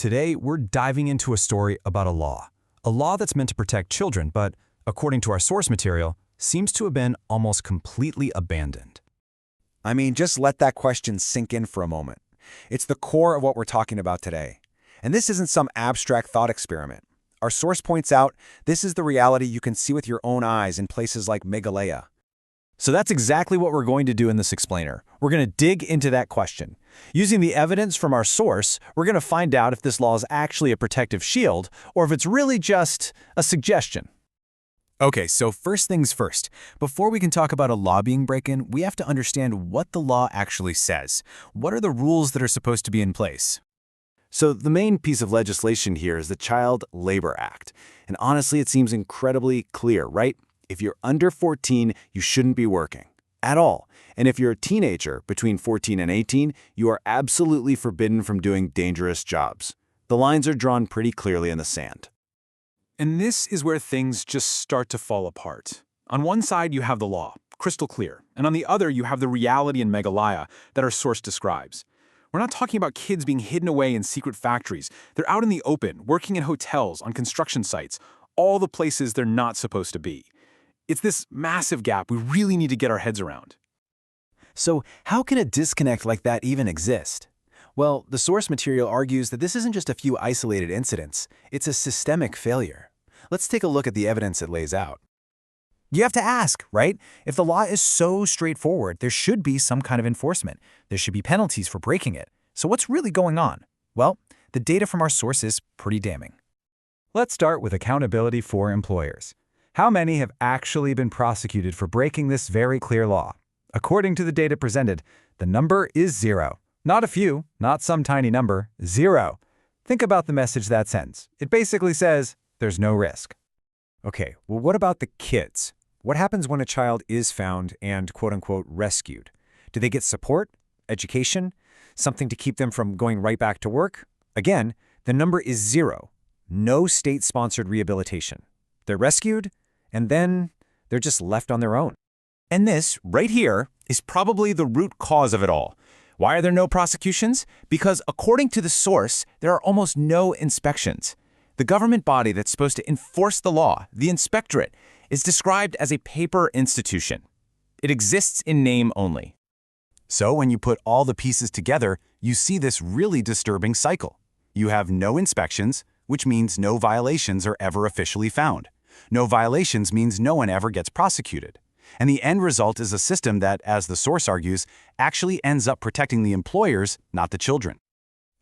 Today, we're diving into a story about a law that's meant to protect children, but, according to our source material, seems to have been almost completely abandoned. I mean, just let that question sink in for a moment. It's the core of what we're talking about today. And this isn't some abstract thought experiment. Our source points out this is the reality you can see with your own eyes in places like Meghalaya. So that's exactly what we're going to do in this explainer. We're going to dig into that question. Using the evidence from our source, we're going to find out if this law is actually a protective shield or if it's really just a suggestion. Okay, so first things first. Before we can talk about a law being breaking, we have to understand what the law actually says. What are the rules that are supposed to be in place? So the main piece of legislation here is the Child Labor Act. And honestly, it seems incredibly clear, right? If you're under 14, you shouldn't be working at all. And if you're a teenager between 14 and 18, you are absolutely forbidden from doing dangerous jobs. The lines are drawn pretty clearly in the sand. And this is where things just start to fall apart. On one side, you have the law, crystal clear, and on the other, you have the reality in Meghalaya that our source describes. We're not talking about kids being hidden away in secret factories. They're out in the open, working in hotels, on construction sites, all the places they're not supposed to be. It's this massive gap we really need to get our heads around. So how can a disconnect like that even exist? Well, the source material argues that this isn't just a few isolated incidents. It's a systemic failure. Let's take a look at the evidence it lays out. You have to ask, right? If the law is so straightforward, there should be some kind of enforcement. There should be penalties for breaking it. So what's really going on? Well, the data from our source is pretty damning. Let's start with accountability for employers. How many have actually been prosecuted for breaking this very clear law? According to the data presented, the number is 0. Not a few, not some tiny number, 0. Think about the message that sends. It basically says, there's no risk. Okay, well, what about the kids? What happens when a child is found and quote-unquote rescued? Do they get support, education, something to keep them from going right back to work? Again, the number is 0. No state-sponsored rehabilitation. They're rescued, and then they're just left on their own. And this, right here, is probably the root cause of it all. Why are there no prosecutions? Because according to the source, there are almost no inspections. The government body that's supposed to enforce the law, the inspectorate, is described as a paper institution. It exists in name only. So when you put all the pieces together, you see this really disturbing cycle. You have no inspections, which means no violations are ever officially found. No violations means no one ever gets prosecuted. And the end result is a system that, as the source argues, actually ends up protecting the employers, not the children.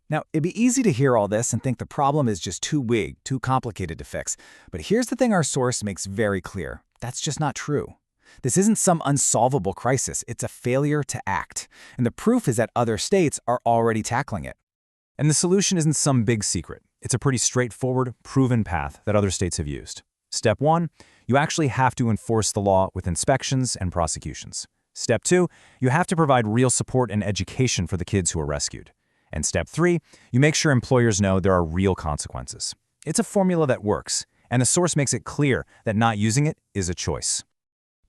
Now, it'd be easy to hear all this and think the problem is just too big, too complicated to fix. But here's the thing our source makes very clear. That's just not true. This isn't some unsolvable crisis. It's a failure to act. And the proof is that other states are already tackling it. And the solution isn't some big secret. It's a pretty straightforward, proven path that other states have used. Step 1, you actually have to enforce the law with inspections and prosecutions. Step 2, you have to provide real support and education for the kids who are rescued. And step 3, you make sure employers know there are real consequences. It's a formula that works, and the source makes it clear that not using it is a choice.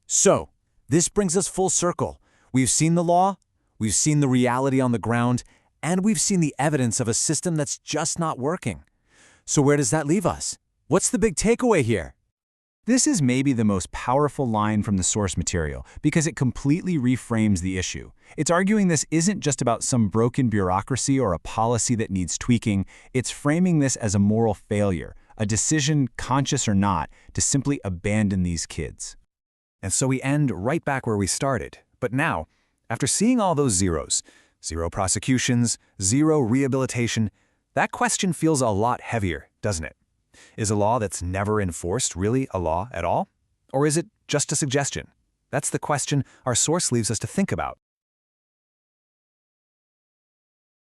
So, this brings us full circle. We've seen the law, we've seen the reality on the ground, and we've seen the evidence of a system that's just not working. So where does that leave us? What's the big takeaway here? This is maybe the most powerful line from the source material because it completely reframes the issue. It's arguing this isn't just about some broken bureaucracy or a policy that needs tweaking. It's framing this as a moral failure, a decision, conscious or not, to simply abandon these kids. And so we end right back where we started. But now, after seeing all those zeros, 0 prosecutions, 0 rehabilitation, that question feels a lot heavier, doesn't it? Is a law that's never enforced really a law at all? Or is it just a suggestion? That's the question our source leaves us to think about.